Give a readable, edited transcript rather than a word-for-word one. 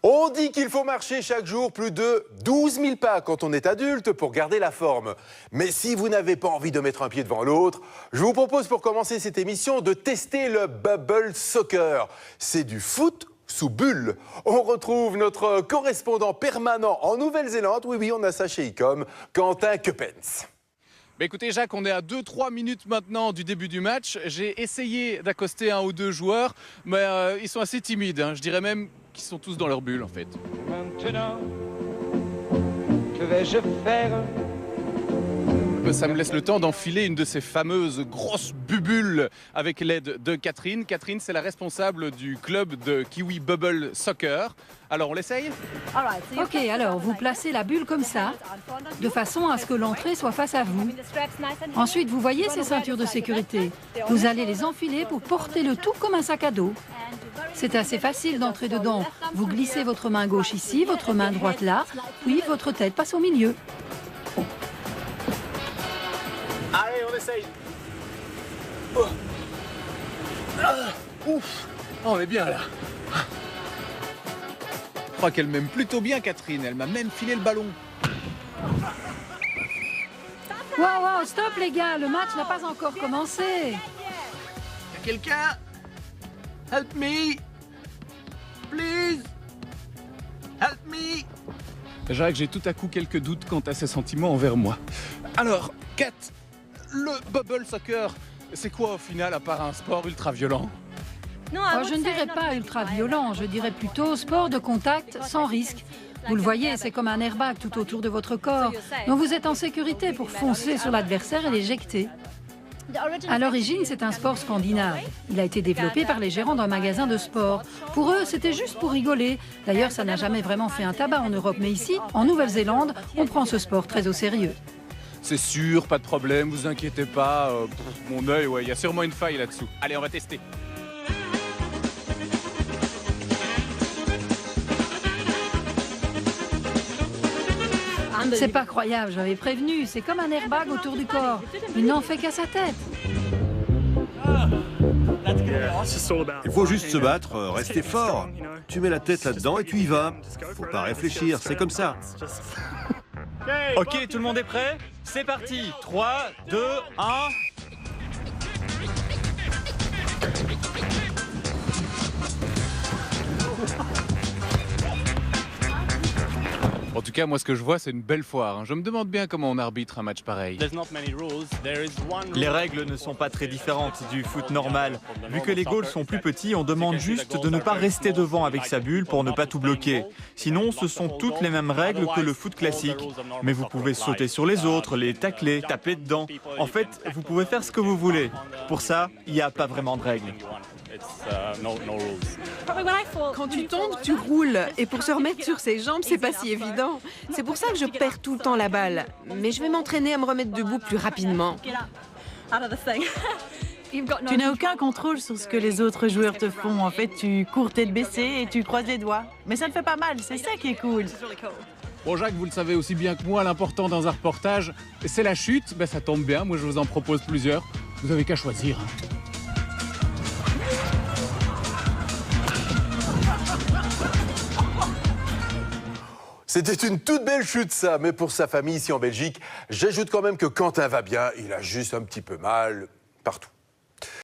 On dit qu'il faut marcher chaque jour plus de 12 000 pas quand on est adulte pour garder la forme. Mais si vous n'avez pas envie de mettre un pied devant l'autre, je vous propose pour commencer cette émission de tester le bubble soccer. C'est du foot sous bulle. On retrouve notre correspondant permanent en Nouvelle-Zélande, oui, on a ça chez ICOM, Quentin Keppens. Bah écoutez Jacques, on est à 2-3 minutes maintenant du début du match. J'ai essayé d'accoster un ou deux joueurs, mais ils sont assez timides. Je dirais même qu'ils sont tous dans leur bulle en fait. Maintenant, que vais-je faire? Ça me laisse le temps d'enfiler une de ces fameuses grosses bubules avec l'aide de Catherine. Catherine, c'est la responsable du club de Kiwi Bubble Soccer. Alors on l'essaye? Ok, alors vous placez la bulle comme ça, de façon à ce que l'entrée soit face à vous. Ensuite, vous voyez ces ceintures de sécurité. Vous allez les enfiler pour porter le tout comme un sac à dos. C'est assez facile d'entrer dedans. Vous glissez votre main gauche ici, votre main droite là, puis votre tête passe au milieu. Allez, on essaye. Oh. Ah, ouf. Oh, on est bien là. Je crois qu'elle m'aime plutôt bien, Catherine. Elle m'a même filé le ballon. Wow, stop les gars, le match n'a pas encore commencé. Y'a quelqu'un? Help me. Please. Help me. Jacques, j'ai tout à coup quelques doutes quant à ses sentiments envers moi. Alors, Kat, le bubble soccer, c'est quoi au final à part un sport ultra violent? Je ne dirais pas ultra violent, je dirais plutôt sport de contact sans risque. Vous le voyez, c'est comme un airbag tout autour de votre corps. Donc vous êtes en sécurité pour foncer sur l'adversaire et l'éjecter. À l'origine, c'est un sport scandinave. Il a été développé par les gérants d'un magasin de sport. Pour eux, c'était juste pour rigoler. D'ailleurs, ça n'a jamais vraiment fait un tabac en Europe. Mais ici, en Nouvelle-Zélande, on prend ce sport très au sérieux. C'est sûr, pas de problème, vous inquiétez pas. Mon œil, ouais, il y a sûrement une faille là-dessous. Allez, on va tester. C'est pas croyable, j'avais prévenu. C'est comme un airbag autour du corps. Il n'en fait qu'à sa tête. Il faut juste se battre, rester fort. Tu mets la tête là-dedans et tu y vas. Faut pas réfléchir, c'est comme ça. Ok, tout le monde est prêt? C'est parti. 3, 2, 1... En tout cas, moi, ce que je vois, c'est une belle foire. Je me demande bien comment on arbitre un match pareil. Les règles ne sont pas très différentes du foot normal. Vu que les goals sont plus petits, on demande juste de ne pas rester devant avec sa bulle pour ne pas tout bloquer. Sinon, ce sont toutes les mêmes règles que le foot classique. Mais vous pouvez sauter sur les autres, les tacler, taper dedans. En fait, vous pouvez faire ce que vous voulez. Pour ça, il n'y a pas vraiment de règles. Quand tu tombes, tu roules. Et pour se remettre sur ses jambes, c'est pas si évident. C'est pour ça que je perds tout le temps la balle. Mais je vais m'entraîner à me remettre debout plus rapidement. Tu n'as aucun contrôle sur ce que les autres joueurs te font. En fait, tu cours tête baissée et tu croises les doigts. Mais ça ne fait pas mal, c'est ça qui est cool. Bon, Jacques, vous le savez aussi bien que moi, l'important dans un reportage, c'est la chute. Ben, ça tombe bien, moi je vous en propose plusieurs. Vous avez qu'à choisir. C'était une toute belle chute ça, mais pour sa famille ici en Belgique, j'ajoute quand même que Quentin va bien, il a juste un petit peu mal partout.